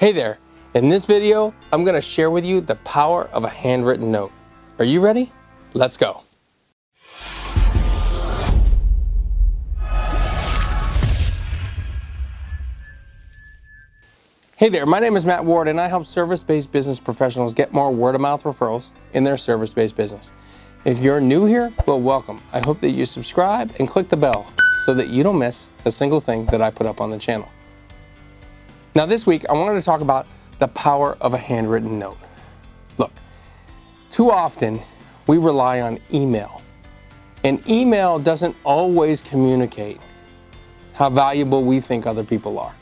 Hey there, in this video, I'm going to share with you the power of a handwritten note. Are you ready? Let's go. Hey there, my name is Matt Ward and I help service-based business professionals get more word-of-mouth referrals in their service-based business. If you're new here, well, welcome. I hope that you subscribe and click the bell so that you don't miss a single thing that I put up on the channel. Now this week, I wanted to talk about the power of a handwritten note. Look, too often we rely on email, and email doesn't always communicate how valuable we think other people are.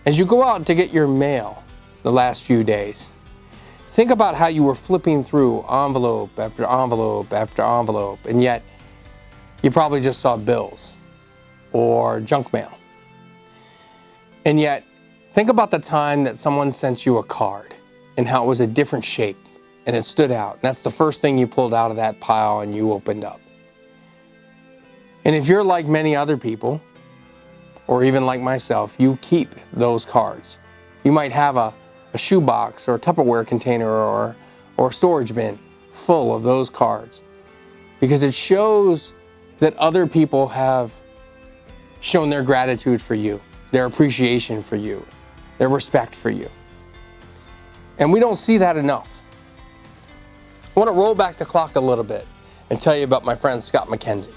As you go out to get your mail the last few days, think about how you were flipping through envelope after envelope after envelope, and yet you probably just saw bills or junk mail. And yet, think about the time that someone sent you a card and how it was a different shape and it stood out. And that's the first thing you pulled out of that pile and you opened up. And if you're like many other people, or even like myself, you keep those cards. You might have a shoebox or a Tupperware container or a storage bin full of those cards because it shows that other people have shown their gratitude for you, their appreciation for you, their respect for you. And we don't see that enough. I want to roll back the clock a little bit and tell you about my friend Scott McKenzie.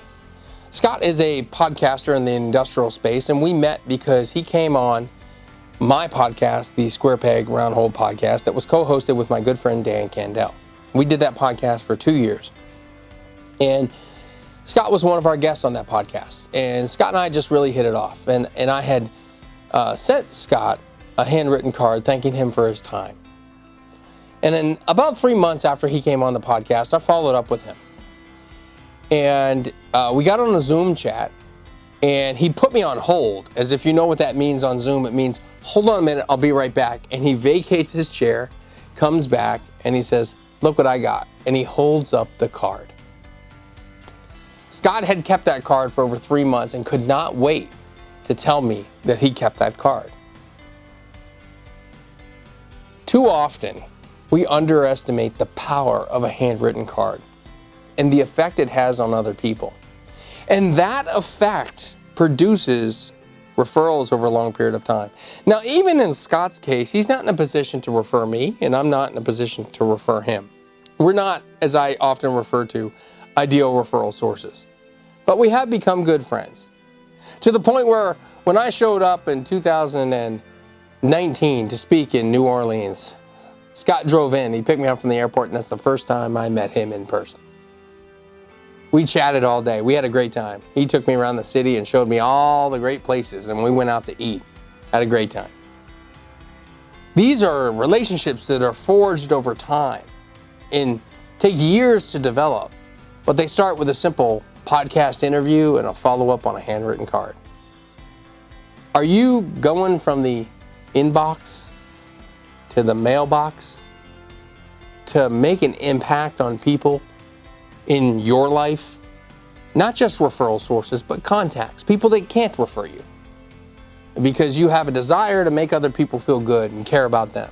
Scott is a podcaster in the industrial space, and we met because he came on my podcast, the Square Peg Round Hole podcast, that was co-hosted with my good friend Dan Candell. We did that podcast for 2 years. And Scott was one of our guests on that podcast. And Scott and I just really hit it off. And I had sent Scott a handwritten card thanking him for his time. And then about 3 months after he came on the podcast, I followed up with him. And we got on a Zoom chat, and he put me on hold, as if you know what that means on Zoom. It means, hold on a minute, I'll be right back. And he vacates his chair, comes back, and he says, look what I got. And he holds up the card. Scott had kept that card for over 3 months and could not wait to tell me that he kept that card. Too often, we underestimate the power of a handwritten card and the effect it has on other people. And that effect produces referrals over a long period of time. Now, even in Scott's case, he's not in a position to refer me, and I'm not in a position to refer him. We're not, as I often refer to, ideal referral sources. But we have become good friends. To the point where when I showed up in 2019 to speak in New Orleans, Scott drove in, he picked me up from the airport, and that's the first time I met him in person. We chatted all day. We had a great time. He took me around the city and showed me all the great places, and we went out to eat. Had a great time. These are relationships that are forged over time and take years to develop, but they start with a simple podcast interview and a follow-up on a handwritten card. Are you going from the inbox to the mailbox to make an impact on people in your life? Not just referral sources, but contacts, people that can't refer you, because you have a desire to make other people feel good and care about them.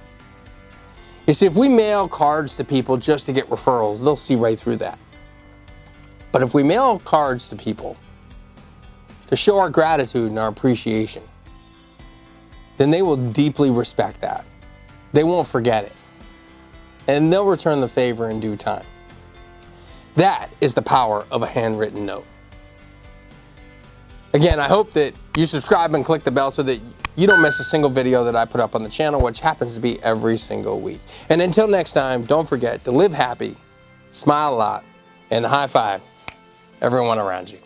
You see, if we mail cards to people just to get referrals, they'll see right through that. But if we mail cards to people to show our gratitude and our appreciation, then they will deeply respect that. They won't forget it. And they'll return the favor in due time. That is the power of a handwritten note. Again, I hope that you subscribe and click the bell so that you don't miss a single video that I put up on the channel, which happens to be every single week. And until next time, don't forget to live happy, smile a lot, and high five everyone around you.